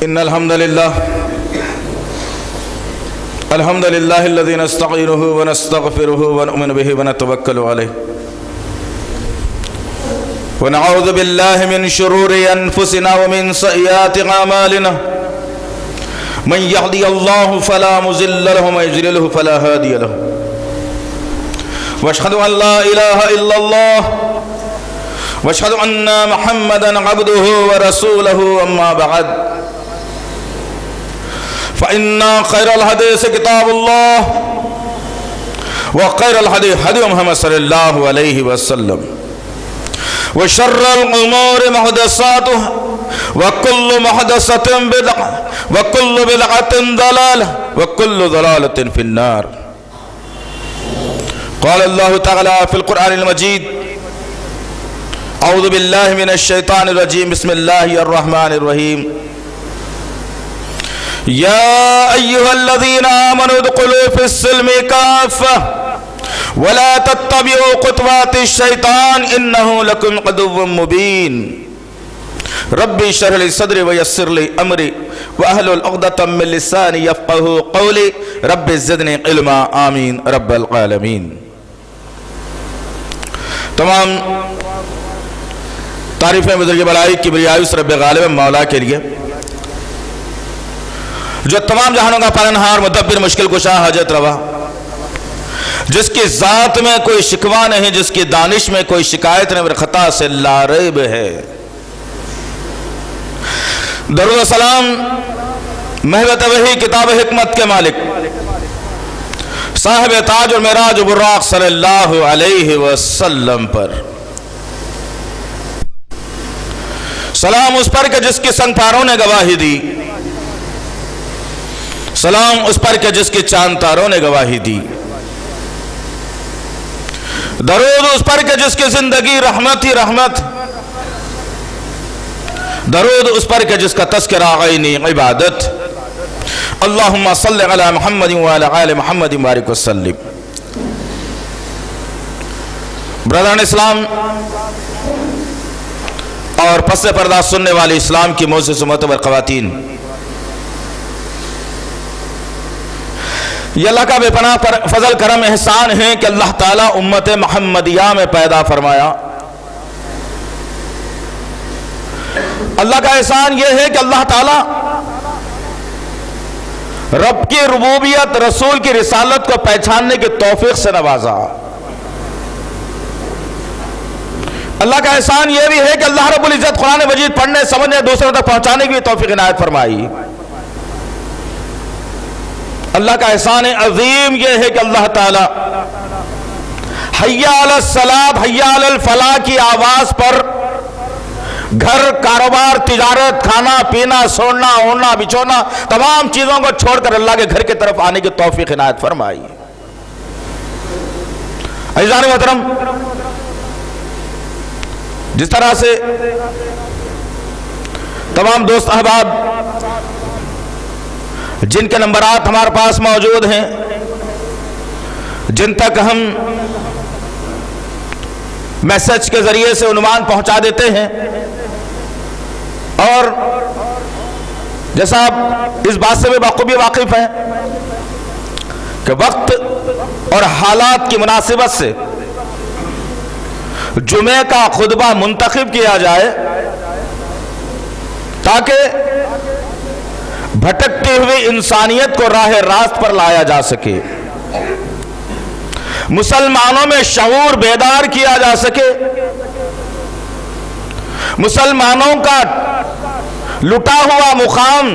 إن الحمد لله الذي نستعينه ونستغفره ونؤمن به ونتوكل عليه ونعوذ بالله من شرور أنفسنا ومن سيئات أعمالنا من يهدي الله فلا مضل له ومن يضلل فلا هادي له واشهد أن لا إله إلا الله واشهد أن محمدا عبده ورسوله أما بعد فإن خير الحديث كتاب الله وخير الهدي هدي محمد صلى الله عليه وسلم وشر الأمور محدثاتها وكل محدثة بدعة وكل بدعة ضلالة وكل ضلالة في النار. قال الله تعالى في القرآن المجيد: أعوذ بالله من الشيطان الرجيم بسم الله الرحمن الرحيم. يا أيها الذين آمنوا ادخلوا في السلم كافة ولا تتبعوا خطوات الشيطان إنه لكم عدو مبين. ربي اشرح لي صدري ويسر لي أمري واحلل عقدة من لساني يفقهوا قولي رب زدني علما آمين رب العالمين. تمام تعریفیں بزرگ بلائی کبریائی اس رب غالب مولا کے لیے جو تمام جہانوں کا پالنہار مدبر مشکل کشا حاجت روا، جس کی ذات میں کوئی شکوہ نہیں، جس کی دانش میں کوئی شکایت نہیں اور خطا سے لا ریب ہے. درود و سلام محبت وحی کتاب حکمت کے مالک صاحب تاج اور معراج و براق صلی اللہ علیہ وسلم پر. سلام اس پر کہ جس کی سنگ پاروں نے گواہی دی، سلام اس پر کہ جس کی چاند تاروں نے گواہی دی، درود اس پر کہ جس کی زندگی رحمت ہی رحمت، درود اس پر کہ جس کا تذکرہ عین عبادت. اللہم صلی علی محمد وعلی آل محمد بارک وسلم. برادران اسلام اور پس پردہ سننے والے اسلام کی معزز و معتبر خواتین، یہ اللہ کا بے پناہ فضل کرم احسان ہے کہ اللہ تعالیٰ امت محمدیہ میں پیدا فرمایا. اللہ کا احسان یہ ہے کہ اللہ تعالیٰ رب کی ربوبیت، رسول کی رسالت کو پہچاننے کی توفیق سے نوازا. اللہ کا احسان یہ بھی ہے کہ اللہ رب العزت قرآن مجید پڑھنے سمجھنے دوسروں تک پہنچانے کی بھی توفیق عنایت فرمائی. اللہ کا احسان عظیم یہ ہے کہ اللہ تعالی حی علی الصلاۃ حی علی الفلاح کی آواز پر گھر، کاروبار، تجارت، کھانا پینا، سونا اوڑھنا بچھونا تمام چیزوں کو چھوڑ کر اللہ کے گھر کی طرف آنے کی توفیق عنایت فرمائی. عزیزان محترم، جس طرح سے تمام دوست احباب جن کے نمبرات ہمارے پاس موجود ہیں، جن تک ہم میسج کے ذریعے سے عنوان پہنچا دیتے ہیں، اور جیسا آپ اس بات سے بھی بخوبی واقف ہیں کہ وقت اور حالات کی مناسبت سے جمعہ کا خطبہ منتخب کیا جائے تاکہ بھٹکتی ہوئی انسانیت کو راہ راست پر لایا جا سکے، مسلمانوں میں شعور بیدار کیا جا سکے، مسلمانوں کا لٹا ہوا مقام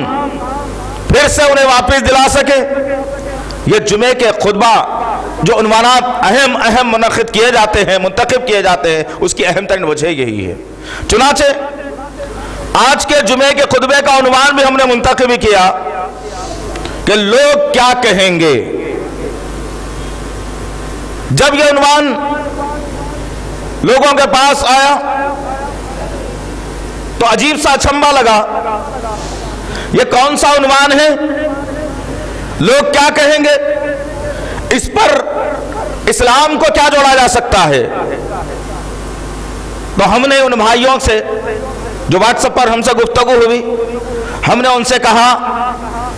پھر سے انہیں واپس دلا سکے. یہ جمعے کے خطبہ جو عنوانات اہم منعقد کیے جاتے ہیں، منتخب کیے جاتے ہیں، اس کی اہم ترین وجہ یہی ہے. چنانچہ آج کے جمعے کے خطبے کا عنوان بھی ہم نے منتخب کیا کہ لوگ کیا کہیں گے. جب یہ عنوان لوگوں کے پاس آیا تو عجیب سا اچنبھا لگا. یہ کون سا عنوان ہے؟ لوگ کیا کہیں گے؟ اس پر اسلام کو کیا جوڑا جا سکتا ہے؟ تو ہم نے ان بھائیوں سے جو واٹس ایپ پر ہم سے گفتگو ہوئی، ہم نے ان سے کہا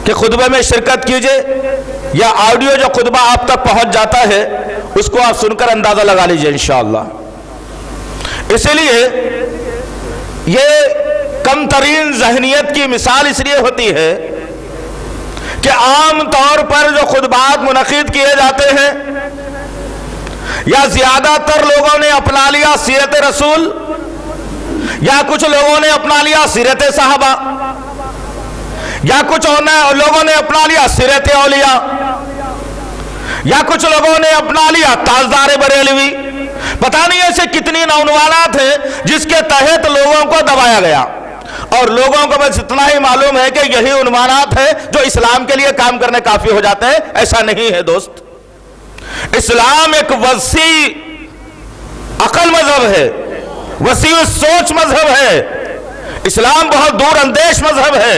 کہ خطبے میں شرکت کیجئے، یا آڈیو جو خطبہ آپ تک پہنچ جاتا ہے اس کو آپ سن کر اندازہ لگا لیجئے انشاءاللہ۔ اسی لیے یہ کم ترین ذہنیت کی مثال اس لیے ہوتی ہے کہ عام طور پر جو خطبات منعقد کیے جاتے ہیں یا زیادہ تر لوگوں نے اپنا لیا سیرت رسول، یا کچھ لوگوں نے اپنا لیا سیرت صحابہ، یا کچھ لوگوں نے اپنا لیا سیرت اولیاء، یا کچھ لوگوں نے اپنا لیا تاجدار بریلوی، پتہ نہیں ایسے کتنی عنوانات ہیں جس کے تحت لوگوں کو دبایا گیا، اور لوگوں کو بس اتنا ہی معلوم ہے کہ یہی عنوانات ہیں جو اسلام کے لیے کام کرنے کافی ہو جاتے ہیں۔ ایسا نہیں ہے دوست، اسلام ایک وسیع عقل مذہب ہے، وسیع سوچ مذہب ہے، اسلام بہت دور اندیش مذہب ہے۔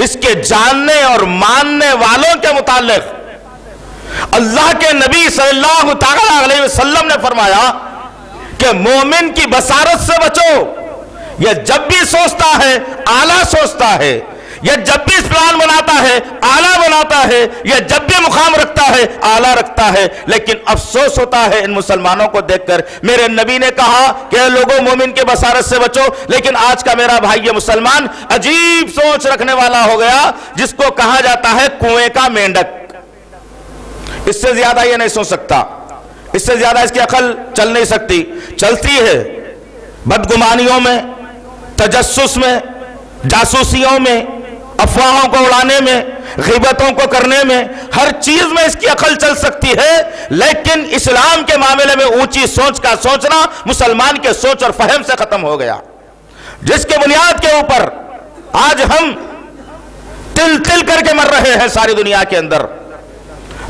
اس کے جاننے اور ماننے والوں کے متعلق اللہ کے نبی صلی اللہ تعالی علیہ وسلم نے فرمایا کہ مومن کی بصارت سے بچو، یہ جب بھی سوچتا ہے اعلیٰ سوچتا ہے، یہ جب بھی پلان بناتا ہے اعلیٰ بناتا ہے، یہ جب بھی مقام رکھتا ہے اعلیٰ رکھتا ہے، لیکن افسوس ہوتا ہے ان مسلمانوں کو دیکھ کر۔ میرے نبی نے کہا کہ لوگوں مومن کے بصارت سے بچو، لیکن آج کا میرا بھائی یہ مسلمان عجیب سوچ رکھنے والا ہو گیا، جس کو کہا جاتا ہے کنویں کا مینڈک۔ اس سے زیادہ یہ نہیں سوچ سکتا، اس سے زیادہ اس کی عقل چل نہیں سکتی، چلتی ہے بدگمانیوں میں، تجسس میں، جاسوسیوں میں، افواہوں کو اڑانے میں، غیبتوں کو کرنے میں، ہر چیز میں اس کی عقل چل سکتی ہے، لیکن اسلام کے معاملے میں اونچی سوچ کا سوچنا مسلمان کے سوچ اور فہم سے ختم ہو گیا، جس کے بنیاد کے اوپر آج ہم تل تل کر کے مر رہے ہیں ساری دنیا کے اندر۔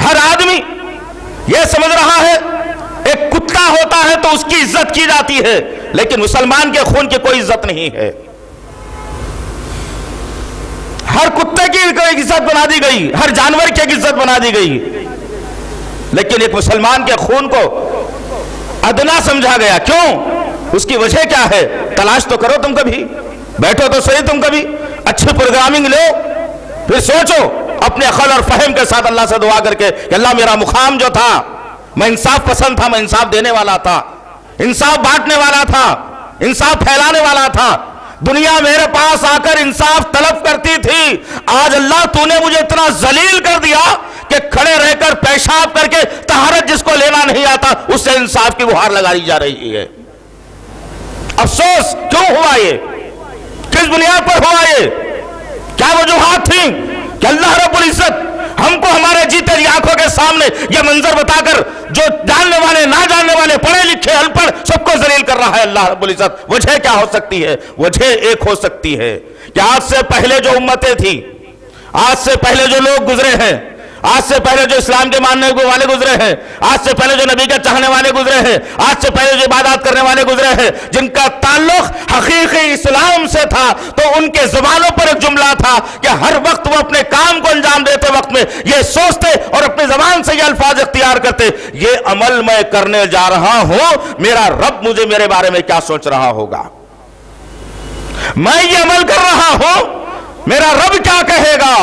ہر آدمی یہ سمجھ رہا ہے ایک کتا ہوتا ہے تو اس کی عزت کی جاتی ہے، لیکن مسلمان کے خون کی کوئی عزت نہیں ہے۔ ہر کتے کی ایک عزت بنا دی گئی، ہر جانور کی ایک عزت بنا دی گئی، لیکن ایک مسلمان کے خون کو ادنا سمجھا گیا۔ کیوں؟ اس کی وجہ کیا ہے؟ تلاش تو کرو تم کبھی، بیٹھو تو صحیح تم کبھی، اچھی پروگرامنگ لو، پھر سوچو اپنے عقل اور فہم کے ساتھ اللہ سے دعا کر کے کہ اللہ میرا مقام جو تھا، میں انصاف پسند تھا، میں انصاف دینے والا تھا، انصاف بانٹنے والا تھا، انصاف پھیلانے والا تھا، دنیا میرے پاس آ کر انصاف طلب کرتی تھی، آج اللہ تو نے مجھے اتنا ذلیل کر دیا کہ کھڑے رہ کر پیشاب کر کے طہارت جس کو لینا نہیں آتا اس سے انصاف کی گہار لگائی جا رہی ہے۔ افسوس کیوں ہوا یہ؟ کس بنیاد پر ہوا یہ؟ کیا وجوہات تھیں کہ اللہ رب العزت ہم کو ہمارے جیتے جی آنکھوں کے سامنے یہ منظر بتا کر جو جاننے والے نہ جاننے والے پڑھے لکھے ان پڑھ سب کو ذلیل کر رہا ہے اللہ رب العزت؟ وجہ کیا ہو سکتی ہے؟ وجہ ایک ہو سکتی ہے کہ آج سے پہلے جو امتیں تھیں، آج سے پہلے جو لوگ گزرے ہیں، آج سے پہلے جو اسلام کے ماننے والے گزرے ہیں، آج سے پہلے جو نبی کے چاہنے والے گزرے ہیں، آج سے پہلے جو عبادات کرنے والے گزرے ہیں، جن کا تعلق حقیقی اسلام سے تھا، تو ان کے زبانوں پر ایک جملہ تھا کہ ہر وقت وہ اپنے کام کو انجام دیتے وقت میں یہ سوچتے اور اپنی زبان سے یہ الفاظ اختیار کرتے، یہ عمل میں کرنے جا رہا ہوں، میرا رب مجھے میرے بارے میں کیا سوچ رہا ہوگا؟ میں یہ عمل کر رہا ہوں، میرا رب کیا کہے گا؟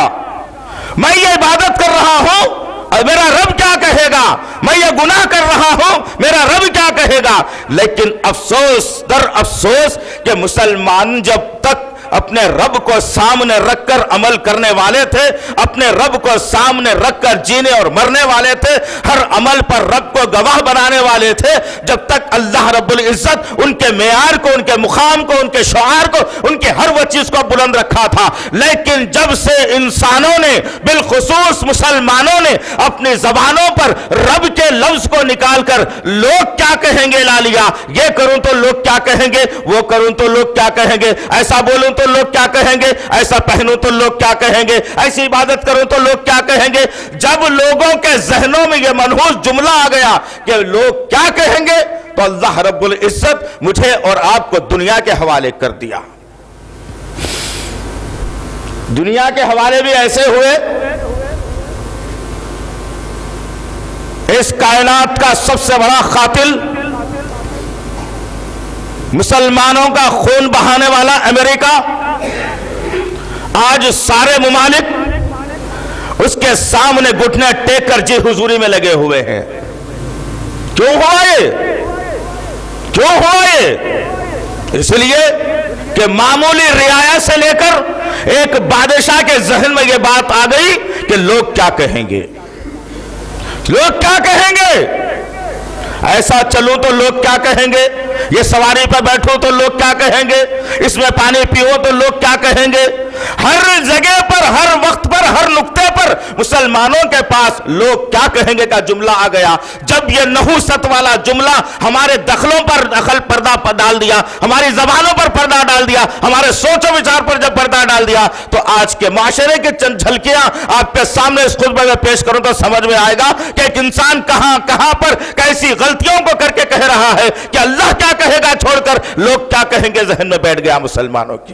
میں یہ عبادت کر رہا ہوں اور میرا رب کیا کہے گا؟ میں یہ گناہ کر رہا ہوں، میرا رب کیا کہے گا؟ لیکن افسوس در افسوس کہ مسلمان جب تک اپنے رب کو سامنے رکھ کر عمل کرنے والے تھے، اپنے رب کو سامنے رکھ کر جینے اور مرنے والے تھے، ہر عمل پر رب کو گواہ بنانے والے تھے، جب تک اللہ رب العزت ان کے معیار کو، ان کے مقام کو، ان کے شعار کو، ان کے ہر وہ چیز کو بلند رکھا تھا۔ لیکن جب سے انسانوں نے، بالخصوص مسلمانوں نے، اپنی زبانوں پر رب کے لفظ کو نکال کر لوگ کیا کہیں گے لا لیا، یہ کروں تو لوگ کیا کہیں گے، وہ کروں تو لوگ کیا کہیں گے، ایسا بولوں تو لوگ کیا کہیں گے، ایسا پہنوں تو لوگ کیا کہیں گے، ایسی عبادت کروں تو لوگ کیا کہیں گے، جب لوگوں کے ذہنوں میں یہ منحوس جملہ آ گیا کہ لوگ کیا کہیں گے، تو اللہ رب العزت مجھے اور آپ کو دنیا کے حوالے کر دیا۔ دنیا کے حوالے بھی ایسے ہوئے، اس کائنات کا سب سے بڑا قاتل، مسلمانوں کا خون بہانے والا امریکہ، آج سارے ممالک اس کے سامنے گھٹنے ٹیک کر جی حضوری میں لگے ہوئے ہیں. کیوں ہوا یہ؟ کیوں ہوا یہ؟ اس لیے کہ معمولی رعایا سے لے کر ایک بادشاہ کے ذہن میں یہ بات آ گئی کہ لوگ کیا کہیں گے، لوگ کیا کہیں گے، ایسا چلوں تو لوگ کیا کہیں گے، یہ سواری پر بیٹھو تو لوگ کیا کہیں گے، اس میں پانی پیو تو لوگ کیا کہیں گے. ہر جگہ پر، ہر وقت پر، ہر نقطے پر مسلمانوں کے پاس لوگ کیا کہیں گے کا جملہ آ گیا. جب یہ نحوست والا جملہ ہمارے دخلوں پر پردہ ڈال دیا، ہماری زبانوں پر پردہ ڈال دیا، ہمارے سوچ و وچار پر جب پردہ ڈال دیا، تو آج کے معاشرے کی چند جھلکیاں آپ کے سامنے اس خطبے میں پیش کروں تو سمجھ میں آئے گا کہ ایک انسان کہاں پر کیسی غلطیوں کو کر کے کہہ رہا ہے کہ اللہ کیا کہے گا چھوڑ کر لوگ کیا کہیں گے ذہن میں بیٹھ گیا مسلمانوں کی.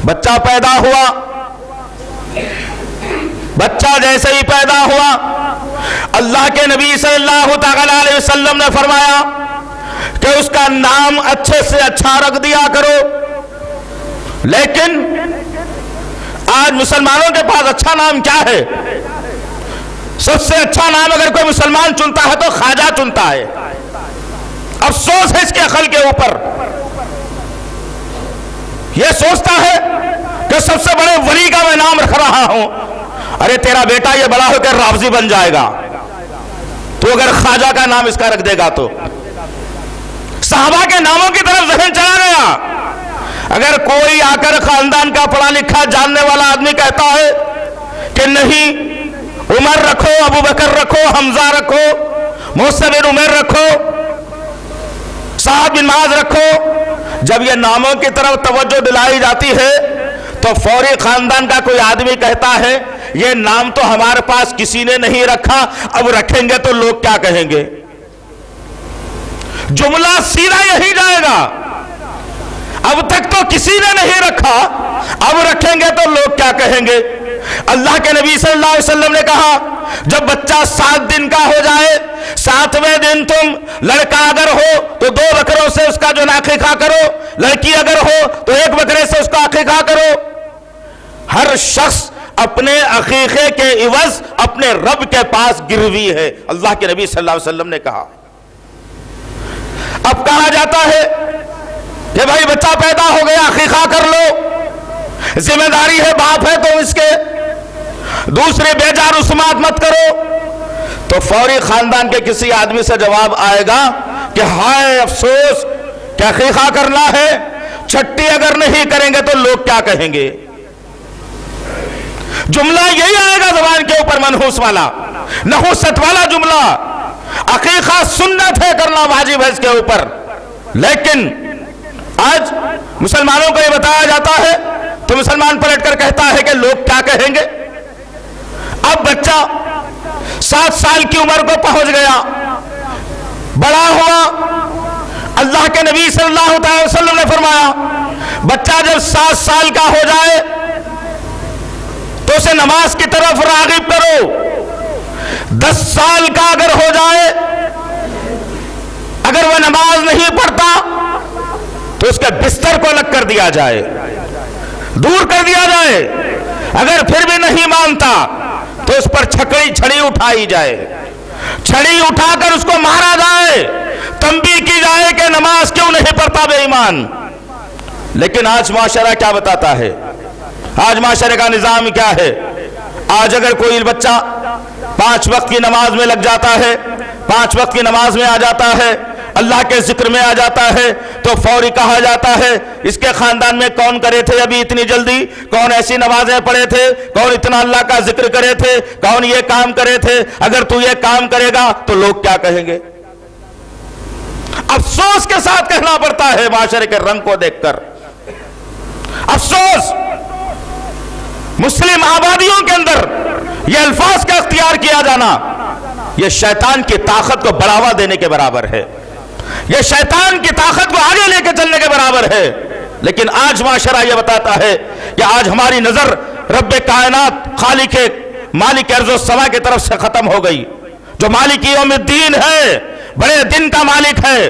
بچہ پیدا ہوا، بچہ جیسے ہی پیدا ہوا اللہ کے نبی صلی اللہ تعالی علیہ وسلم نے فرمایا کہ اس کا نام اچھے سے اچھا رکھ دیا کرو. لیکن آج مسلمانوں کے پاس اچھا نام کیا ہے؟ سب سے اچھا نام اگر کوئی مسلمان چنتا ہے تو خواجہ چنتا ہے. افسوس ہے اس کے عقل کے اوپر، یہ سوچتا ہے کہ سب سے بڑے ولی کا میں نام رکھ رہا ہوں. ارے تیرا بیٹا یہ بڑا ہو کر رافضی بن جائے گا تو اگر خواجہ کا نام اس کا رکھ دے گا تو. صحابہ کے ناموں کی طرف ذہن چلا گیا. اگر کوئی آ کر خاندان کا پڑھا لکھا جاننے والا آدمی کہتا ہے کہ نہیں عمر رکھو، ابو بکر رکھو، حمزہ رکھو، موسیٰ بن عمر رکھو، سعد بن معاذ رکھو، جب یہ ناموں کی طرف توجہ دلائی جاتی ہے تو فوری خاندان کا کوئی آدمی کہتا ہے یہ نام تو ہمارے پاس کسی نے نہیں رکھا، اب رکھیں گے تو لوگ کیا کہیں گے. جملہ سیدھا یہی جائے گا، اب تک تو کسی نے نہیں رکھا، اب رکھیں گے تو لوگ کیا کہیں گے. اللہ کے نبی صلی اللہ علیہ وسلم نے کہا جب بچہ 7 دن کا ہو جائے، 7ویں دن تم لڑکا اگر ہو تو 2 بکروں سے اس کا جو عقیقہ کرو، لڑکی اگر ہو تو 1 بکرے سے اس کا عقیقہ کرو. ہر شخص اپنے عقیقے کے عوض اپنے رب کے پاس گروی ہے، اللہ کے نبی صلی اللہ علیہ وسلم نے کہا. اب کہا جاتا ہے کہ بھائی بچہ پیدا ہو گیا عقیقہ کر لو، ذمہ داری ہے باپ ہے تو اس کے، دوسرے بے جا رسومات مت کرو. تو فوری خاندان کے کسی آدمی سے جواب آئے گا کہ ہائے افسوس کہ عقیقہ کرنا ہے، چھٹی اگر نہیں کریں گے تو لوگ کیا کہیں گے. جملہ یہی آئے گا زبان کے اوپر، منحوس والا، نحوست والا جملہ. عقیقہ سنت ہے، کرنا واجب ہے اس کے اوپر. لیکن آج مسلمانوں کو یہ بتایا جاتا ہے تو مسلمان پلٹ کر کہتا ہے کہ لوگ کیا کہیں گے. اب بچہ 7 سال کی عمر کو پہنچ گیا، بڑا ہوا. اللہ کے نبی صلی اللہ علیہ وسلم نے فرمایا بچہ جب 7 سال کا ہو جائے تو اسے نماز کی طرف راغب کرو. 10 سال کا اگر ہو جائے، اگر وہ نماز نہیں پڑھتا تو اس کے بستر کو الگ کر دیا جائے، دور کر دیا جائے. اگر پھر بھی نہیں مانتا تو اس پر چھڑی اٹھائی جائے، چھڑی اٹھا کر اس کو مارا جائے، تنبیہ کی جائے کہ نماز کیوں نہیں پڑھتا بے ایمان. لیکن آج معاشرہ کیا بتاتا ہے؟ آج معاشرے کا نظام کیا ہے؟ آج اگر کوئی بچہ 5 وقت کی نماز میں لگ جاتا ہے، 5 وقت کی نماز میں آ جاتا ہے، اللہ کے ذکر میں آ جاتا ہے تو فوری کہا جاتا ہے اس کے خاندان میں کون کرے تھے ابھی اتنی جلدی، کون ایسی نمازیں پڑھے تھے، کون اتنا اللہ کا ذکر کرے تھے، کون یہ کام کرے تھے، اگر تو یہ کام کرے گا تو لوگ کیا کہیں گے. افسوس کے ساتھ کہنا پڑتا ہے معاشرے کے رنگ کو دیکھ کر. افسوس مسلم آبادیوں کے اندر یہ الفاظ کا اختیار کیا جانا یہ شیطان کی طاقت کو بڑھاوا دینے کے برابر ہے، یہ شیطان کی طاقت کو آگے لے کے چلنے کے برابر ہے. لیکن آج معاشرہ یہ بتاتا ہے کہ آج ہماری نظر رب کائنات خالق مالک ارض و سما کی طرف سے ختم ہو گئی، جو مالک یوم الدین ہے، بڑے دن کا مالک ہے،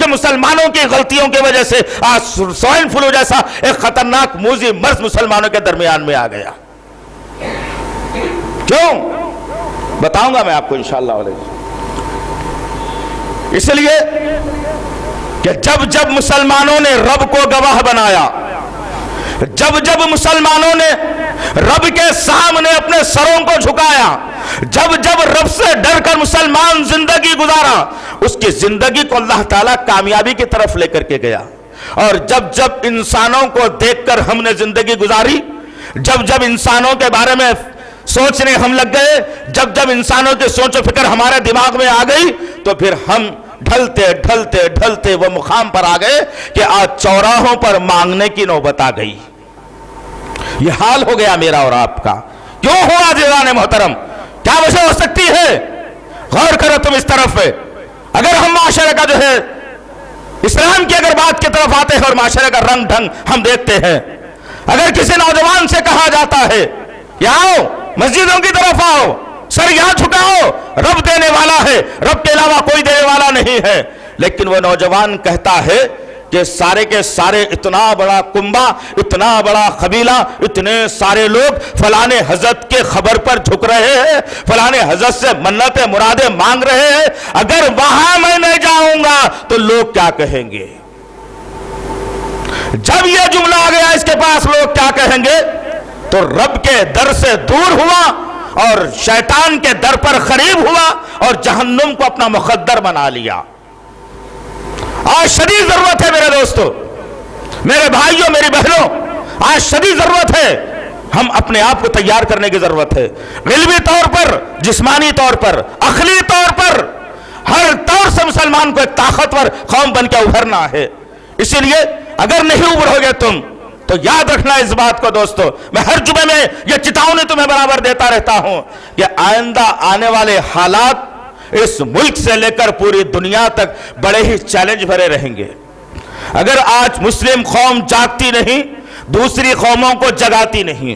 کہ مسلمانوں کی غلطیوں کی وجہ سے آج سوائن فلو جیسا ایک خطرناک موذی مرض مسلمانوں کے درمیان میں آ گیا. کیوں؟ بتاؤں گا میں آپ کو انشاءاللہ علیہ. اس لیے کہ جب جب مسلمانوں نے رب کو گواہ بنایا، جب جب مسلمانوں نے رب کے سامنے اپنے سروں کو جھکایا، جب جب رب سے ڈر کر مسلمان زندگی گزارا، اس کی زندگی کو اللہ تعالیٰ کامیابی کی طرف لے کر کے گیا. اور جب جب انسانوں کو دیکھ کر ہم نے زندگی گزاری، جب جب انسانوں کے بارے میں سوچنے ہم لگ گئے، جب جب انسانوں کی سوچ و فکر ہمارے دماغ میں آ گئی، تو پھر ہم ڈھلتے ڈھلتے ڈھلتے وہ مقام پر آ گئے کہ آج چوراہوں پر مانگنے کی نوبت آ گئی. یہ حال ہو گیا میرا اور آپ کا. کیوں ہوا عزیزان محترم؟ کیا وجہ ہو سکتی ہے؟ غور کرو تم اس طرف. اگر ہم معاشرے کا جو ہے اسلام کی اگر بات کی طرف آتے ہیں اور معاشرے کا رنگ ڈھنگ ہم دیکھتے ہیں، اگر کسی نوجوان سے کہا جاتا ہے کہ آؤ مسجدوں کی طرف آؤ، سر یہاں جھکاؤ، رب دینے والا ہے، رب کے علاوہ کوئی دینے والا نہیں ہے، لیکن وہ نوجوان کہتا ہے کہ سارے کے سارے اتنا بڑا کنبہ، اتنا بڑا قبیلہ، اتنے سارے لوگ فلانے حضرت کے خبر پر جھک رہے ہیں، فلانے حضرت سے منتیں مرادیں مانگ رہے ہیں، اگر وہاں میں نہیں جاؤں گا تو لوگ کیا کہیں گے؟ جب یہ جملہ آ گیا اس کے پاس لوگ کیا کہیں گے، تو رب کے در سے دور ہوا اور شیطان کے در پر قریب ہوا اور جہنم کو اپنا مقدر بنا لیا. آج شدید ضرورت ہے میرے دوستو، میرے بھائیوں، میری بہنوں، آج شدید ضرورت ہے. ہم اپنے آپ کو تیار کرنے کی ضرورت ہے، علمی طور پر، جسمانی طور پر، عقلی طور پر، ہر طور سے مسلمان کو ایک طاقتور قوم بن کے ابھرنا ہے. اسی لیے اگر نہیں ابھرو گے تم تو یاد رکھنا اس بات کو دوستو، میں ہر جمعے میں یہ چتاونی تمہیں برابر دیتا رہتا ہوں کہ آئندہ آنے والے حالات اس ملک سے لے کر پوری دنیا تک بڑے ہی چیلنج بھرے رہیں گے. اگر آج مسلم قوم جاگتی نہیں، دوسری قوموں کو جگاتی نہیں.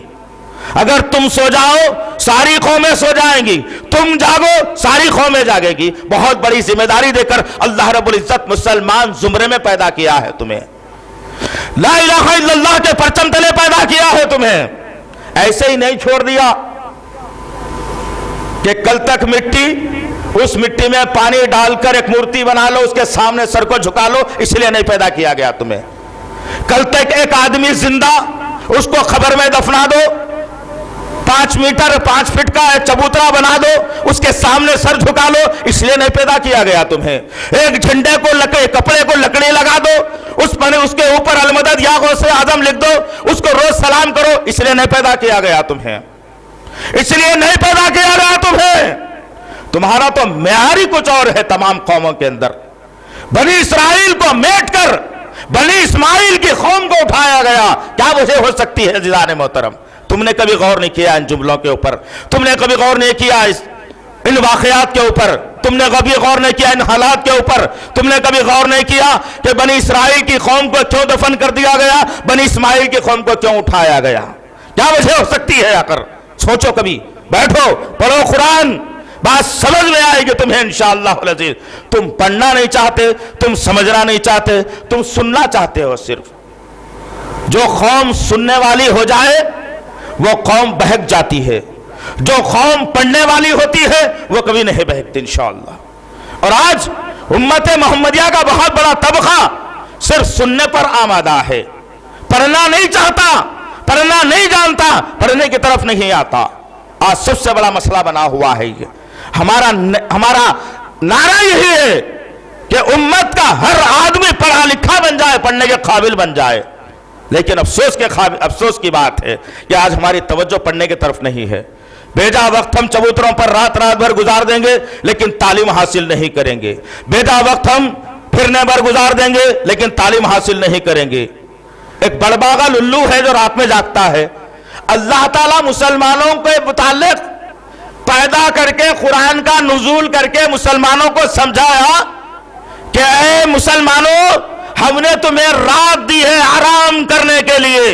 اگر تم سو جاؤ ساری قومیں سو جائیں گی، تم جاگو ساری قومیں جاگے گی. بہت بڑی ذمہ داری دے کر اللہ رب العزت مسلمان زمرے میں پیدا کیا ہے تمہیں، لا الہ الا اللہ کے پرچم تلے پیدا کیا ہے تمہیں. ایسے ہی نہیں چھوڑ دیا کہ کل تک مٹی، اس مٹی میں پانی ڈال کر ایک مورتی بنا لو، اس کے سامنے سر کو جھکا لو، اس لیے نہیں پیدا کیا گیا تمہیں. کل تک ایک آدمی زندہ، اس کو قبر میں دفنا دو، 5 میٹر 5 فٹ کا ایک چبوترا بنا دو، اس کے سامنے سر جھکا لو، اس لیے نہیں پیدا کیا گیا تمہیں. ایک جھنڈے کو کپڑے کو لکڑی لگا دو، اس کے اوپر المدد یا غوث اعظم لکھ دو، اس کو روز سلام کرو، اس لیے نہیں پیدا کیا گیا تمہیں. اس لیے نہیں پیدا کیا گیا تمہیں. تمہارا تو معیار ہی کچھ اور ہے تمام قوموں کے اندر. بنی اسرائیل کو میٹ کر بنی اسماعیل کی قوم کو اٹھایا گیا. کیا وجہ ہو سکتی ہے عزیزان محترم؟ تم نے کبھی غور نہیں کیا ان جملوں کے اوپر؟ تم نے کبھی غور نہیں کیا ان واقعات کے اوپر؟ تم نے کبھی غور نہیں کیا ان حالات کے اوپر؟ تم نے کبھی غور نہیں کیا کہ بنی اسرائیل کی قوم کو کیوں دفن کر دیا گیا، بنی اسماعیل کی قوم کو کیوں اٹھایا گیا؟ کیا وجہ ہو سکتی ہے؟ آ کر سوچو، کبھی بیٹھو، پڑھو قرآن، بات سمجھ میں آئے گی تمہیں انشاءاللہ العزیز. تم پڑھنا نہیں چاہتے، تم سمجھنا نہیں چاہتے، تم سننا چاہتے ہو صرف. جو قوم سننے والی ہو جائے وہ قوم بہک جاتی ہے، جو قوم پڑھنے والی ہوتی ہے وہ کبھی نہیں بہکتی انشاءاللہ. اور آج امت محمدیہ کا بہت بڑا طبقہ صرف سننے پر آمادہ ہے، پڑھنا نہیں چاہتا، پڑھنا نہیں جانتا، پڑھنے کی طرف نہیں آتا. آج سب سے بڑا مسئلہ بنا ہوا ہے یہ. ہمارا نعرہ یہی ہے کہ امت کا ہر آدمی پڑھا لکھا بن جائے، پڑھنے کے قابل بن جائے. لیکن افسوس کی بات ہے کہ آج ہماری توجہ پڑھنے کی طرف نہیں ہے. بیجا وقت ہم چبوتروں پر رات بھر گزار دیں گے لیکن تعلیم حاصل نہیں کریں گے. بیجا وقت ہم پھرنے پر گزار دیں گے لیکن تعلیم حاصل نہیں کریں گے. ایک بڑباغا للو ہے جو رات میں جاگتا ہے. اللہ تعالیٰ مسلمانوں کے متعلق پیدا کر کے قرآن کا نزول کر کے مسلمانوں کو سمجھایا کہ اے مسلمانوں، ہم نے تمہیں رات دی ہے آرام کرنے کے لیے،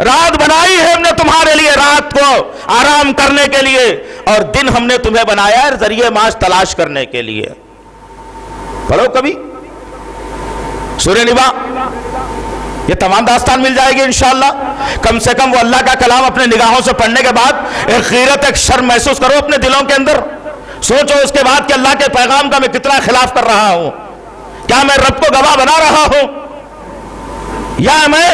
رات بنائی ہے ہم نے تمہارے لیے رات کو آرام کرنے کے لیے، اور دن ہم نے تمہیں بنایا ہے ذریعہ معاش تلاش کرنے کے لیے. پڑھو کبھی سورہ نبا، یہ تمام داستان مل جائے گی انشاءاللہ. کم سے کم وہ اللہ کا کلام اپنے نگاہوں سے پڑھنے کے بعد ایک غیرت، ایک شرم محسوس کرو اپنے دلوں کے اندر. سوچو اس کے بعد کہ اللہ کے پیغام کا میں کتنا خلاف کر رہا ہوں. کیا میں رب کو گواہ بنا رہا ہوں، یا میں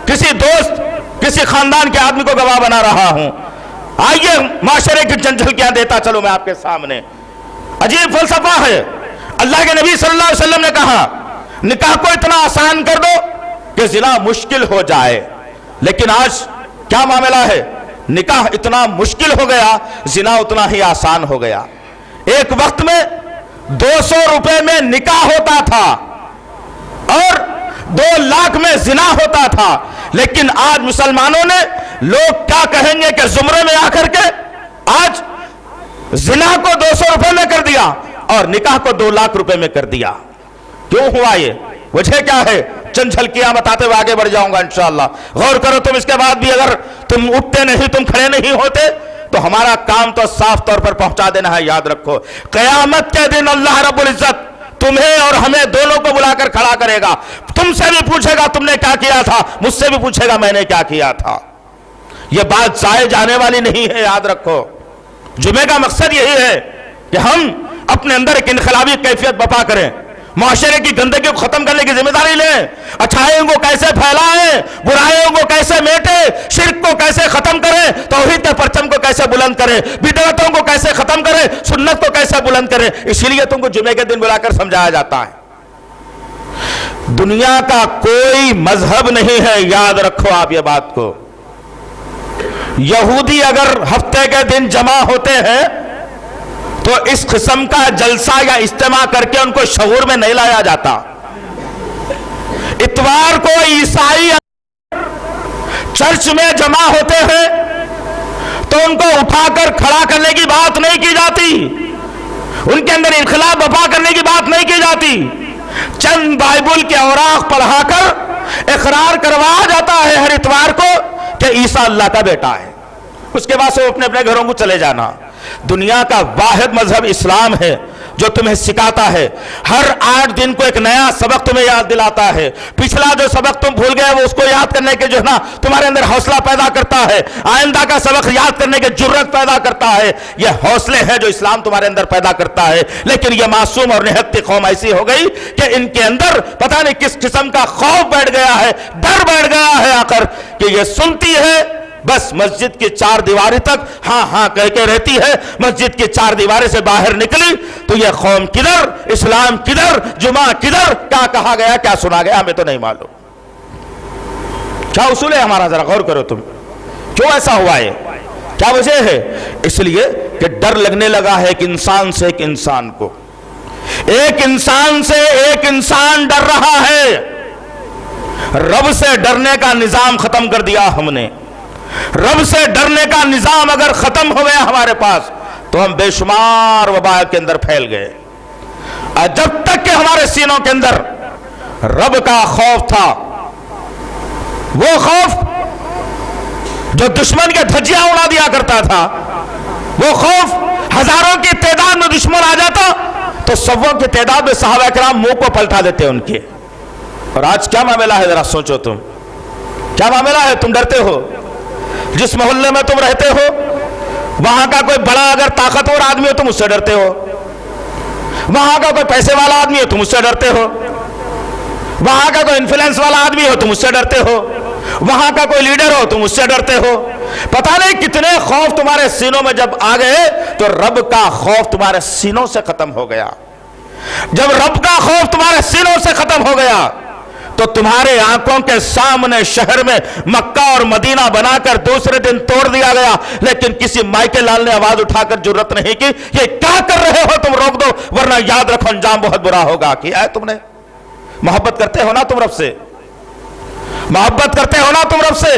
کسی دوست، کسی خاندان کے آدمی کو گواہ بنا رہا ہوں؟ آئیے معاشرے کی چند جھلکیاں دیتا چلو میں آپ کے سامنے. عجیب فلسفہ ہے. اللہ کے نبی صلی اللہ علیہ وسلم نے کہا نکاح کو اتنا آسان کر دو کہ زنا مشکل ہو جائے. لیکن آج کیا معاملہ ہے؟ نکاح اتنا مشکل ہو گیا، زنا اتنا ہی آسان ہو گیا. ایک وقت میں 200 روپے میں نکاح ہوتا تھا اور 2 لاکھ میں زنا ہوتا تھا. لیکن آج مسلمانوں نے، لوگ کیا کہیں گے کہ زمرے میں آ کر کے آج زنا کو 200 روپے میں کر دیا اور نکاح کو 2 لاکھ روپے میں کر دیا. کیوں ہوا یہ؟ وجہ کیا ہے؟ چند جھلکیاں بتاتے ہوئے آگے بڑھ جاؤں گا انشاءاللہ. غور کرو تم. اس کے بعد بھی اگر تم اٹھتے نہیں، تم کھڑے نہیں ہوتے تو ہمارا کام تو صاف طور پر پہنچا دینا ہے. یاد رکھو قیامت کے دن اللہ رب العزت تمہیں اور ہمیں دونوں کو بلا کر کھڑا کرے گا. تم سے بھی پوچھے گا تم نے کیا کیا تھا، مجھ سے بھی پوچھے گا میں نے کیا کیا تھا. یہ بات ضائع جانے والی نہیں ہے. یاد رکھو جمعے کا مقصد یہی ہے کہ ہم اپنے اندر ایک انقلابی کیفیت بپا کریں، معاشرے کی گندگی کو ختم کرنے کی ذمہ داری لیں، اچھائیوں کو کیسے پھیلائیں، برائیوں کو کیسے میٹیں، شرک کو کیسے ختم کریں، توحید کے پرچم کو کیسے بلند کریں، بدعتوں کو کیسے ختم کریں، سنت کو کیسے بلند کریں. اسی لیے تم کو جمعے کے دن بلا کر سمجھایا جاتا ہے. دنیا کا کوئی مذہب نہیں ہے، یاد رکھو آپ یہ بات کو. یہودی اگر ہفتے کے دن جمع ہوتے ہیں تو اس قسم کا جلسہ یا اجتماع کر کے ان کو شعور میں نہیں لایا جاتا. اتوار کو عیسائی چرچ میں جمع ہوتے ہیں تو ان کو اٹھا کر کھڑا کرنے کی بات نہیں کی جاتی، ان کے اندر انقلاب برپا کرنے کی بات نہیں کی جاتی. چند بائبل کے اوراق پڑھا کر اقرار کروایا جاتا ہے ہر اتوار کو کہ عیسیٰ اللہ کا بیٹا ہے. اس کے بعد سے اپنے اپنے گھروں کو چلے جانا. دنیا کا واحد مذہب اسلام ہے جو تمہیں سکھاتا ہے، ہر 8 دن کو ایک نیا سبق تمہیں یاد دلاتا ہے. پچھلا جو سبق تم بھول گئے وہ اس کو یاد کرنے کے جو ہے نا تمہارے اندر حوصلہ پیدا کرتا ہے، آئندہ کا سبق یاد کرنے کے جرت پیدا کرتا ہے. یہ حوصلے ہیں جو اسلام تمہارے اندر پیدا کرتا ہے. لیکن یہ معصوم اور نہتی قوم ایسی ہو گئی کہ ان کے اندر پتہ نہیں کس قسم کا خوف بیٹھ گیا ہے، ڈر بیٹھ گیا ہے آ کر کہ یہ سنتی ہے بس مسجد کی 4 دیواری تک ہاں ہاں کہہ کے رہتی ہے. مسجد کی 4 دیواری سے باہر نکلی تو یہ قوم کدھر، اسلام کدھر، جمعہ کدھر، کیا کہا گیا، کیا سنا گیا، ہمیں تو نہیں معلوم. کیا اصول ہے ہمارا؟ ذرا غور کرو تم. کیوں ایسا ہوا ہے؟ کیا وجہ ہے؟ اس لیے کہ ڈر لگنے لگا ہے ایک انسان سے، ایک انسان کو، ایک انسان سے ایک انسان ڈر رہا ہے. رب سے ڈرنے کا نظام ختم کر دیا ہم نے. رب سے ڈرنے کا نظام اگر ختم ہو گیا ہمارے پاس تو ہم بے شمار وبا کے اندر پھیل گئے. جب تک کہ ہمارے سینوں کے اندر رب کا خوف تھا، وہ خوف جو دشمن کے دھجیاں اڑا دیا کرتا تھا، وہ خوف ہزاروں کی تعداد میں دشمن آ جاتا تو سووں کی تعداد میں صحابہ کرام منہ کو پلٹا دیتے ان کے. اور آج کیا معاملہ ہے؟ ذرا سوچو تم، کیا معاملہ ہے؟ تم ڈرتے ہو. جس محلے میں تم رہتے ہو وہاں کا کوئی بڑا اگر طاقتور آدمی ہو تم اس سے ڈرتے ہو، وہاں کا کوئی پیسے والا آدمی ہو تم اس سے ڈرتے ہو، وہاں کا کوئی انفلوئنس والا آدمی ہو تم اس سے ڈرتے ہو، وہاں کا کوئی لیڈر ہو تم اس سے ڈرتے ہو. پتہ نہیں کتنے خوف تمہارے سینوں میں جب آ گئے تو رب کا خوف تمہارے سینوں سے ختم ہو گیا. جب رب کا خوف تمہارے سینوں سے ختم ہو گیا تو تمہارے آنکھوں کے سامنے شہر میں مکہ اور مدینہ بنا کر دوسرے دن توڑ دیا گیا. لیکن کسی مائکے لال نے آواز اٹھا کر جرت نہیں کی یہ کیا کر رہے ہو تم، روک دو ورنہ یاد رکھو انجام بہت برا ہوگا. کیا ہے تم نے؟ محبت کرتے ہو نا تم رب سے، محبت کرتے ہو نا تم رب سے.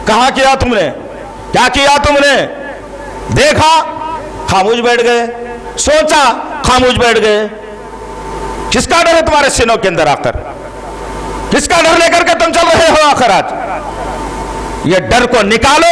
کہاں کیا تم نے؟ کیا کیا تم نے؟ دیکھا خاموش بیٹھ گئے، سوچا خاموش بیٹھ گئے. کس کا ڈر ہے تمہارے سینوں کے اندر آ کر؟ کس کا ڈر لے کر کے تم چل رہے ہو آخر؟ آج یہ ڈر کو نکالو،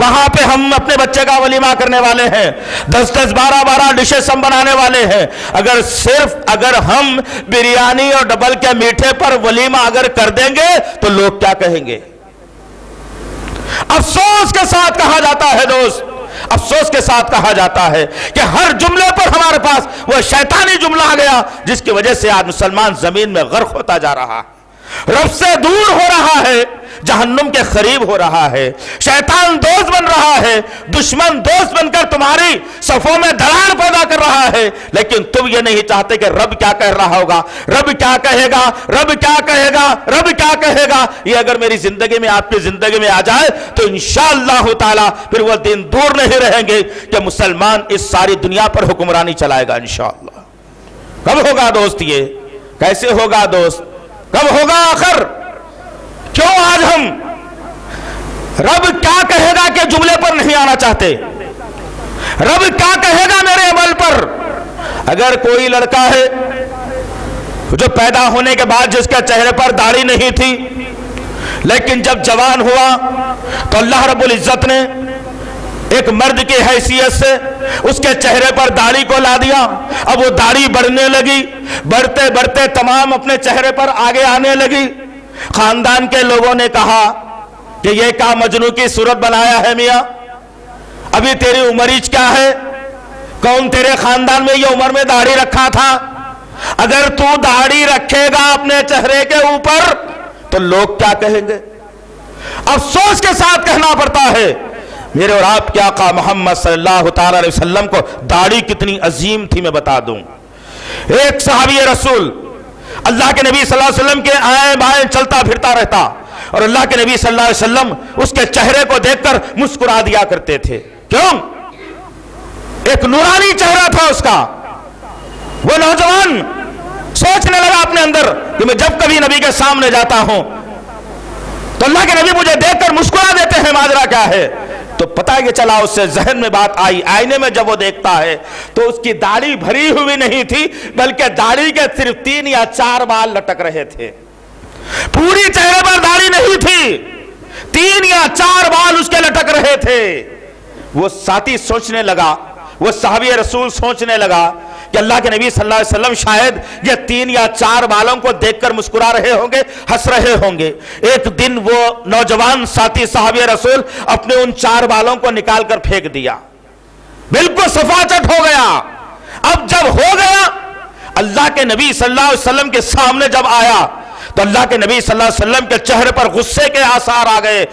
وہاں پہ ہم اپنے بچے کا ولیمہ کرنے والے ہیں، 10 12 ڈشز ہم بنانے والے ہیں۔ اگر ہم بریانی اور ڈبل کے میٹھے پر ولیمہ اگر کر دیں گے تو لوگ کیا کہیں گے؟ افسوس کے ساتھ کہا جاتا ہے دوست، افسوس کے ساتھ کہا جاتا ہے کہ ہر جملے پر ہمارے پاس وہ شیطانی جملہ آ گیا جس کی وجہ سے آج مسلمان زمین میں غرق ہوتا جا رہا ہے، رب سے دور ہو رہا ہے، جہنم کے قریب ہو رہا ہے، شیطان دوست بن رہا ہے، دشمن دوست بن کر تمہاری صفوں میں دراڑ پیدا کر رہا ہے، لیکن تم یہ نہیں چاہتے کہ رب کیا کہہ رہا ہوگا، رب کیا کہے گا، رب کیا کہے گا، رب کیا کہے گا۔ یہ اگر میری زندگی میں، آپ کی زندگی میں آ جائے تو انشاءاللہ تعالی پھر وہ دن دور نہیں رہیں گے کہ مسلمان اس ساری دنیا پر حکمرانی چلائے گا انشاءاللہ۔ کب ہوگا دوست؟ یہ کیسے ہوگا دوست؟ کب ہوگا آخر؟ کیوں آج ہم رب کیا کہے گا کہ جملے پر نہیں آنا چاہتے؟ رب کیا کہے گا میرے عمل پر؟ اگر کوئی لڑکا ہے جو پیدا ہونے کے بعد جس کے چہرے پر داڑھی نہیں تھی، لیکن جب جوان ہوا تو اللہ رب العزت نے ایک مرد کی حیثیت سے اس کے چہرے پر داڑھی کو لا دیا، اب وہ داڑھی بڑھنے لگی، بڑھتے بڑھتے تمام اپنے چہرے پر آگے آنے لگی۔ خاندان کے لوگوں نے کہا کہ یہ کیا مجنوں کی صورت بنایا ہے میاں، ابھی تیری عمر ہی کیا ہے، کون تیرے خاندان میں یہ عمر میں داڑھی رکھا تھا؟ اگر تو داڑھی رکھے گا اپنے چہرے کے اوپر تو لوگ کیا کہیں گے؟ افسوس کے ساتھ کہنا پڑتا ہے میرے اور آپ کے آقا محمد صلی اللہ تعالی علیہ وسلم کو داڑھی کتنی عظیم تھی میں بتا دوں۔ ایک صحابی رسول اللہ کے نبی صلی اللہ علیہ وسلم کے آئیں بائیں چلتا پھرتا رہتا اور اللہ کے نبی صلی اللہ علیہ وسلم اس کے چہرے کو دیکھ کر مسکرا دیا کرتے تھے۔ کیوں؟ ایک نورانی چہرہ تھا اس کا۔ وہ نوجوان سوچنے لگا اپنے اندر کہ میں جب کبھی نبی کے سامنے جاتا ہوں تو اللہ کے نبی مجھے دیکھ کر مسکرا دیتے ہیں، ماجرا کیا ہے؟ تو پتہ یہ چلا، اس سے ذہن میں بات آئی، آئینے میں جب وہ دیکھتا ہے تو اس کی داڑھی بھری ہوئی نہیں تھی بلکہ داڑھی کے صرف 3 یا 4 بال لٹک رہے تھے، پوری چہرے پر داڑھی نہیں تھی، 3 یا 4 بال اس کے لٹک رہے تھے۔ وہ ساتھی سوچنے لگا، وہ صحابی رسول سوچنے لگا کہ اللہ کے نبی صلی اللہ علیہ وسلم شاید یہ 3 یا 4 بالوں کو دیکھ کر مسکرا رہے ہوں گے، ہنس رہے ہوں گے۔ ایک دن وہ نوجوان ساتھی صحابی رسول اپنے ان 4 بالوں کو نکال کر پھینک دیا، بالکل صفاچٹ ہو گیا۔ اب جب ہو گیا، اللہ کے نبی صلی اللہ علیہ وسلم کے سامنے جب آیا تو اللہ کے نبی صلی اللہ علیہ وسلم کے چہرے پر غصے کے آثار آ گئے،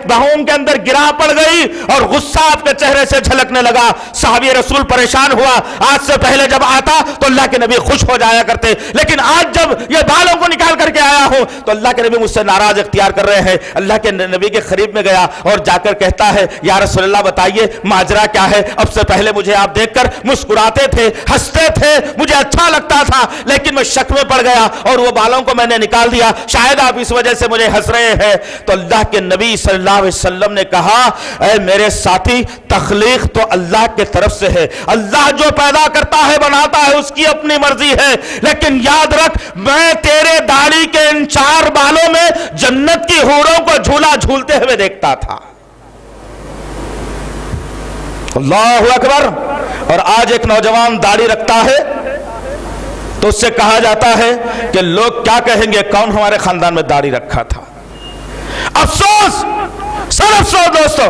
بہوں کے اندر گرا پڑ گئی اور غصہ آپ کے چہرے سے جھلکنے لگا۔ صحابی رسول پریشان ہوا، آج سے پہلے جب آتا تو اللہ کے نبی خوش ہو جایا کرتے، لیکن آج جب یہ بالوں کو نکال کر کے آیا ہوں تو اللہ کے نبی مجھ سے ناراض اختیار کر رہے ہیں۔ اللہ کے نبی کے قریب میں گیا اور جا کر کہتا ہے یا رسول اللہ بتائیے ماجرا کیا ہے؟ اب سے پہلے مجھے آپ دیکھ کر مسکراتے تھے، ہنستے تھے، مجھے اچھا لگتا تھا، لیکن میں شک میں پڑ گیا اور وہ بالوں کو میں نے نکال دیا، شاید آپ اس وجہ سے مجھے ہنس رہے ہیں۔ تو اللہ کے نبی صلی اللہ علیہ وسلم نے کہا اے میرے ساتھی، تخلیق تو اللہ کے طرف سے ہے، اللہ جو پیدا کرتا ہے بناتا ہے اس کی اپنی مرضی ہے، لیکن یاد رکھ میں تیرے داڑھی کے ان 4 بالوں میں جنت کی حوروں کو جھولا جھولتے ہوئے دیکھتا تھا۔ اللہ اکبر۔ اور آج ایک نوجوان داڑھی رکھتا ہے تو اس سے کہا جاتا ہے کہ لوگ کیا کہیں گے، کون ہمارے خاندان میں داڑھی رکھا تھا۔ افسوس، سر افسوس دوستو،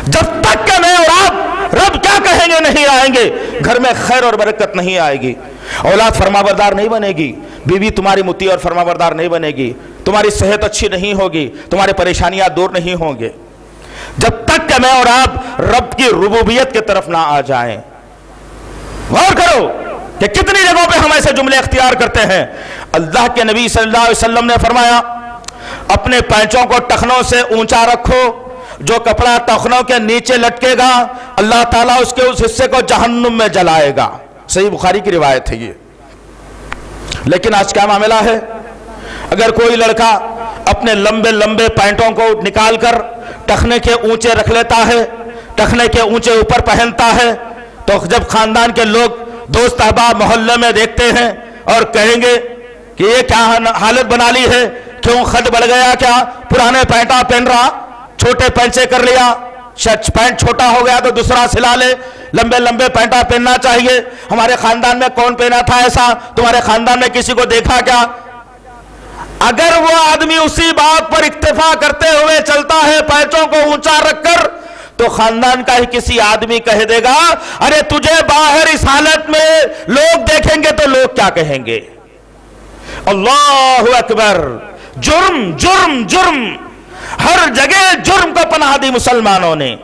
جب تک کہ میں اور آپ رب کیا کہیں گے نہیں آئیں گے، گھر میں خیر اور برکت نہیں آئے گی، اولاد فرمانبردار نہیں بنے گی، بیوی تمہاری مطیع اور فرمانبردار نہیں بنے گی، تمہاری صحت اچھی نہیں ہوگی، تمہاری پریشانیاں دور نہیں ہوں گے، جب تک کہ میں اور آپ رب کی ربوبیت کی طرف نہ آ جائیں۔ غور کرو کہ کتنی جگہوں پہ ہم ایسے جملے اختیار کرتے ہیں۔ اللہ کے نبی صلی اللہ علیہ وسلم نے فرمایا اپنے پینچوں کو ٹخنوں سے اونچا رکھو، جو کپڑا ٹخنوں کے نیچے لٹکے گا اللہ تعالیٰ اس کے اس حصے کو جہنم میں جلائے گا۔ صحیح بخاری کی روایت ہے یہ۔ لیکن آج کیا معاملہ ہے، اگر کوئی لڑکا اپنے لمبے لمبے پینٹوں کو نکال کر ٹخنے کے اونچے رکھ لیتا ہے، ٹخنے کے اونچے اوپر پہنتا ہے، تو جب خاندان کے لوگ دوست احباب محلے میں دیکھتے ہیں اور کہیں گے کہ یہ کیا حالت بنا لی ہے، کیوں خد بڑھ گیا، کیا پرانے پینٹا پہن رہا، چھوٹے پینچے کر لیا، شرٹ پینٹ چھوٹا ہو گیا تو دوسرا سلا لے, لمبے لمبے پینٹا پہننا چاہیے. ہمارے خاندان میں کون پہنا تھا ایسا؟ تمہارے خاندان میں کسی کو دیکھا کیا؟ اگر وہ آدمی اسی بات پر اکتفا کرتے ہوئے چلتا ہے پیچوں کو اونچا رکھ کر, تو خاندان کا ہی کسی آدمی کہہ دے گا ارے تجھے باہر اس حالت میں لوگ دیکھیں گے تو لوگ کیا کہیں گے. اللہ اکبر. جرم جرم جرم, ہر جگہ جرم کو پناہ دی مسلمانوں نے.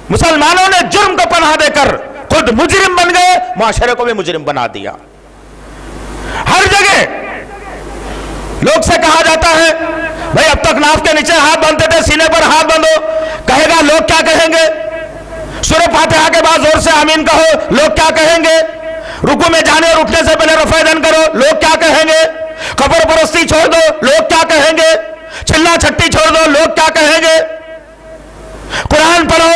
مسلمانوں نے جرم کو پناہ دے کر خود مجرم بن گئے, معاشرے کو بھی مجرم بنا دیا. ہر جگہ لوگ سے کہا جاتا ہے بھائی اب تک ناف کے نیچے ہاتھ باندھتے تھے, سینے پر ہاتھ باندھو. کہے گا لوگ کیا کہیں گے. سورہ فاتحہ کے بعد زور سے آمین کہو, لوگ کیا کہیں گے. رکوع میں جانے اور اٹھنے سے پہلے رفع دن کرو, لوگ کیا کہیں گے. قبر پرستی چھوڑ دو, لوگ کیا کہیں گے. چلا چھٹی چھوڑ دو, لوگ کیا کہیں گے. قرآن پڑھو,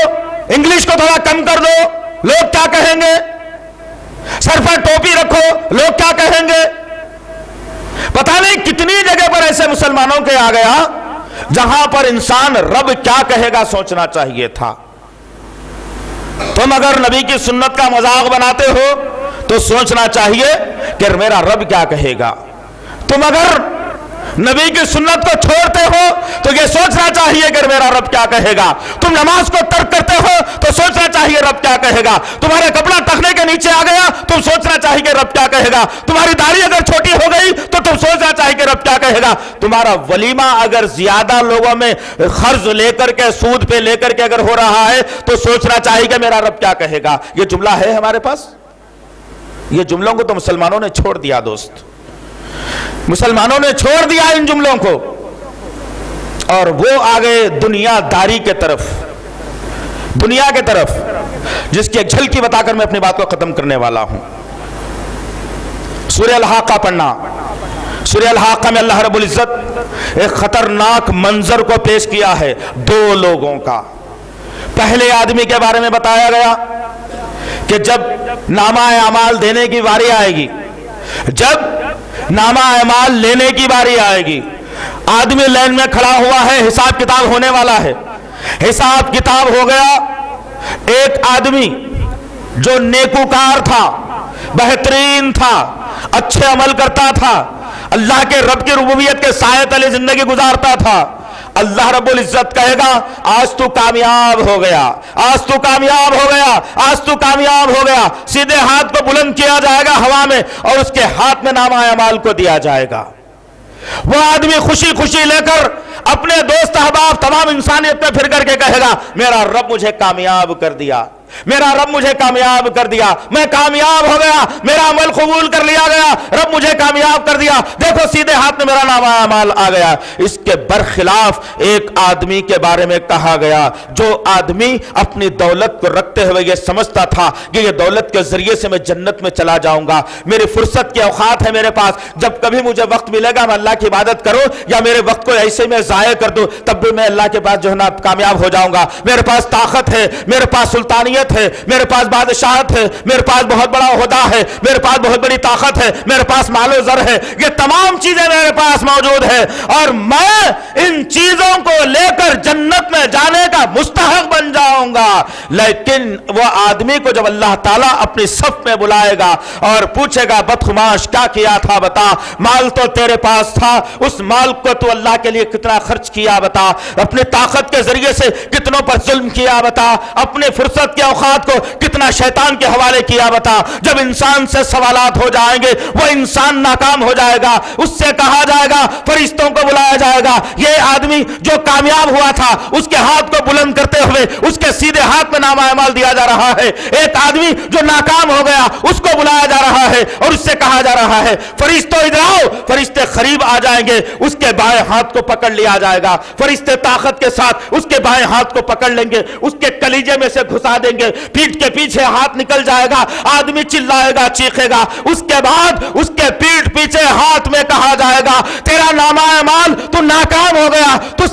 انگلش کو تھوڑا کم کر دو, لوگ کیا کہیں گے. سر پر ٹوپی رکھو, لوگ کیا کہیں گے. پتہ نہیں کتنی جگہ پر ایسے مسلمانوں کے آ گیا جہاں پر انسان رب کیا کہے گا سوچنا چاہیے تھا. تم اگر نبی کی سنت کا مذاق بناتے ہو تو سوچنا چاہیے کہ میرا رب کیا کہے گا. تم اگر نبی کی سنت کو چھوڑتے ہو تو یہ سوچنا چاہیے کہ میرا رب کیا کہے گا. تم نماز کو ترک کرتے ہو تو سوچنا چاہیے رب کیا کہے گا. تمہارے کپڑا ٹخنے کے نیچے آ گیا تم سوچنا چاہیے کہ رب کیا کہے گا. تمہاری داڑھی اگر چھوٹی ہو گئی تو تم سوچنا چاہیے کہ رب کیا کہے گا. تمہارا ولیمہ اگر زیادہ لوگوں میں قرض لے کر کے, سود پہ لے کر کے اگر ہو رہا ہے تو سوچنا چاہیے کہ میرا رب کیا کہے گا. یہ جملہ ہے ہمارے پاس. یہ جملوں کو تو مسلمانوں نے چھوڑ دیا دوست, مسلمانوں نے چھوڑ دیا ان جملوں کو, اور وہ آگے دنیا داری کے طرف, دنیا کے طرف, جس کی ایک جھلکی بتا کر میں اپنی بات کو ختم کرنے والا ہوں. سورہ الحاقہ پڑھنا. سورہ الحاقہ میں اللہ رب العزت ایک خطرناک منظر کو پیش کیا ہے دو لوگوں کا. پہلے آدمی کے بارے میں بتایا گیا کہ جب نامہ اعمال دینے کی باری آئے گی, جب نامہ اعمال لینے کی باری آئے گی, آدمی لائن میں کھڑا ہوا ہے, حساب کتاب ہونے والا ہے. حساب کتاب ہو گیا. ایک آدمی جو نیکوکار تھا, بہترین تھا, اچھے عمل کرتا تھا, اللہ کے رب کی ربوبیت کے سائے تلے زندگی گزارتا تھا, اللہ رب العزت کہے گا آج تو کامیاب ہو گیا, آج تو کامیاب ہو گیا, آج تو کامیاب ہو گیا. سیدھے ہاتھ کو بلند کیا جائے گا ہوا میں اور اس کے ہاتھ میں نامہ اعمال کو دیا جائے گا. وہ آدمی خوشی خوشی لے کر اپنے دوست احباب تمام انسانیت پہ پھر کر کے کہے گا میرا رب مجھے کامیاب کر دیا, میرا رب مجھے کامیاب کر دیا, میں کامیاب ہو گیا, میرا عمل قبول کر لیا گیا, رب مجھے کامیاب کر دیا, دیکھو سیدھے ہاتھ میں میرا نامہ اعمال آ گیا. اس کے برخلاف ایک آدمی کے بارے میں کہا گیا جو آدمی اپنی دولت کو رکھتے ہوئے یہ سمجھتا تھا کہ یہ دولت کے ذریعے سے میں جنت میں چلا جاؤں گا, میری فرصت کے اوقات ہے میرے پاس, جب کبھی مجھے وقت ملے گا میں اللہ کی عبادت کروں یا میرے وقت کو ایسے میں ضائع کر دوں تب بھی میں اللہ کے پاس جو ہے نا کامیاب ہو جاؤں گا. میرے پاس طاقت ہے, میرے پاس سلطانیت ہے, میرے پاس بادشاہت ہے, میرے پاس بہت بڑا عہدہ ہے, میرے پاس بہت بڑی طاقت ہے, میرے پاس مال و زر ہے, یہ تمام چیزیں میرے پاس موجود ہے اور میں ان چیزوں کو لے کر جنت میں جانے کا مستحق بن جاؤں گا. لیکن وہ آدمی کو جب اللہ تعالیٰ اپنی صف میں بلائے گا اور پوچھے گا بدخماش کیا کیا تھا بتا, مال تو تیرے پاس تھا, اس مال کو تو اللہ کے لیے کتنا خرچ کیا بتا, اپنی طاقت کے ذریعے سے کتنوں پر ظلم کیا بتا, اپنے فرصت کے اوقات کو کتنا شیطان کے حوالے کیا بتا. جب انسان سے سوالات ہو جائیں گے وہ انسان ناکام ہو جائے گا, اس سے کہا جائے گا, فرشتوں کو بلایا جائے گا, یہ آدمی جو کامیاب ہوا تھا اس کے ہاتھ کو بلند کرتے ہوئے اس کے سیدھے ہاتھ میں نامہ اعمال دیا جا رہا ہے. ایک آدمی جو ناکام ہو گیا اس کو بلایا جا رہا ہے اور اس سے کہا جا رہا ہے فرشتوں ادھر آؤ. فرشتے قریب آ جائیں گے, اس کے بائیں ہاتھ کو پکڑ لیا جائے گا, فرشتے طاقت کے ساتھ اس کے بائیں ہاتھ کو پکڑ لیں گے, اس کے کلیجے میں سے گھسا دیں گے, پیٹھ کے پیچھے ہاتھ نکل جائے گا, آدمی چلائے گا, چیخے گا. اس کے بعد اس کے پیٹھ پیچھے ہاتھ میں کہا جائے گا تیرا نامہ اعمال تو ناکام ہو گیا, تو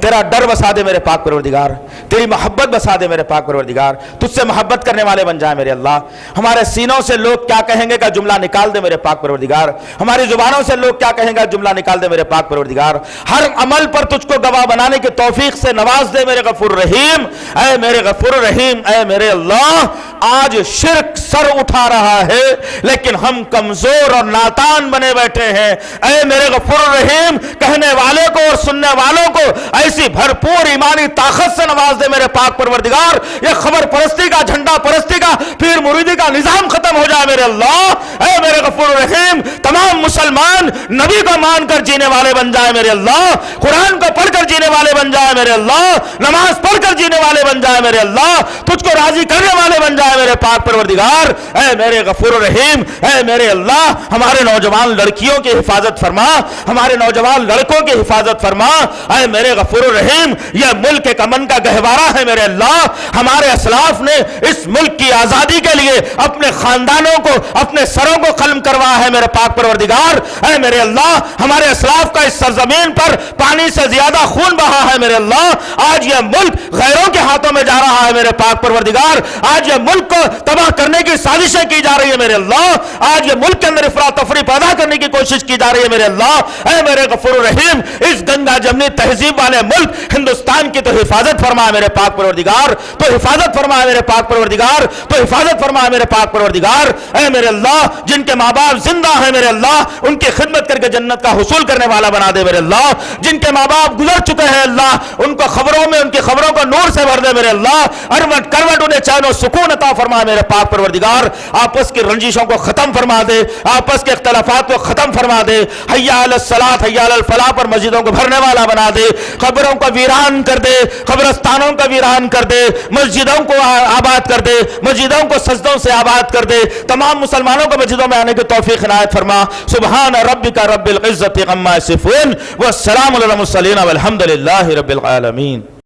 تیرا ڈر بسا دے میرے پاک پروردگار، تیری محبت بسا دے میرے پاک پروردگار، تجھ سے محبت کرنے والے بن جائیں میرے اللہ۔ ہمارے سینوں سے لوگ کیا کہیں گے کا جملہ نکال دے میرے پاک پروردگار، ہماری زبانوں سے لوگ کیا کہیں گے جملہ نکال دے میرے پاک پروردگار۔ ہر عمل پر تجھ کو گواہ بنانے کی توفیق سے نواز دے میرے غفور رحیم، اے میرے غفور رحیم، اے میرے اللہ۔ آج شرک سر اٹھا رہا ہے لیکن ہم کمزور اور ناتان بنے بیٹھے ہیں، اے میرے غفور رحیم، کہنے والے کو اور سننے والوں کو ایسی بھرپور ایمانی طاقت سے نواز دے میرے پاک پروردگار، یہ خبر پرستی کا، جھنڈا پرستی کا، پیر مریدی کا نظام ختم ہو جائے میرے اللہ۔ اے میرے غفور رحیم، تمام مسلمان نبی کو مان کر جینے والے بن جائے میرے اللہ، قرآن کو پڑھ کر جینے والے بن جائے میرے اللہ، نماز پڑھ کر جینے والے بن جائے میرے اللہ، تجھ کو راضی کرنے والے بن جائے میرے پاک پروردگار۔ اے میرے غفور رحیم، اے میرے اللہ، ہمارے نوجوان لڑکیوں کی حفاظت فرما، ہمارے نوجوان لڑکوں کی حفاظت فرما۔ اے میرے غفور رحیم، یہ ملک ایک امن کا گہوارہ ہے میرے اللہ، ہمارے اسلاف نے اس ملک کی آزادی کے لیے اپنے خاندانوں کو، اپنے سروں کو قلم کروایا ہے میرے پاک پروردگار۔ اے میرے اللہ، ہمارے اسلاف کا اس سرزمین پر پانی سے زیادہ خون بہا ہے میرے اللہ، آج یہ ملک غیروں کے ہاتھوں میں جا رہا ہے میرے پاک پروردگار، آج یہ ملک کو تباہ کرنے کی سازشیں کی جا رہی ہے میرے اللہ، آج یہ ملک کے اندر افراتفری پیدا کرنے کی کوشش کی جا رہی ہے میرے اللہ۔ اے میرے غفور رحیم، اس گنگا جمنی تہذیب والے ملک ہندوستان کی تو حفاظت فرما میرے پاک پروردگار، تو حفاظت فرما میرے پاک پروردگار، تو حفاظت فرما میرے پاک پروردگار۔ اے میرے اللہ، جن کے ماں باپ زندہ ہیں میرے اللہ، ان کی خدمت کر کے جنت کا حصول کرنے والا بنا دے میرے اللہ، جن کے ماں باپ گزر چکے ہیں اللہ، ان کو خبروں میں، ان کی خبروں کو نور سے بھر دے میرے اللہ، اروٹ کروٹ انہیں چین و سکون عطا فرما میرے پاک پروردگار، آپس کی رنجشوں کو ختم فرما دے، آپس کے اختلافات کو ختم فرما دے، حی علی الصلاۃ حی علی الفلاح پر مسجدوں کو بھرنے والا بنا دے، قبروں کو ویران کر دے، قبرستانوں کو ویران کر دے، مسجدوں کو آباد کر دے، مسجدوں کو سجدوں سے آباد کر دے، تمام مسلمانوں کو مسجدوں میں آنے کی توفیق عنایت فرما۔ سبحان ربک رب العزت عما یصفون والسلام علی المرسلین والحمد للہ رب العالمین۔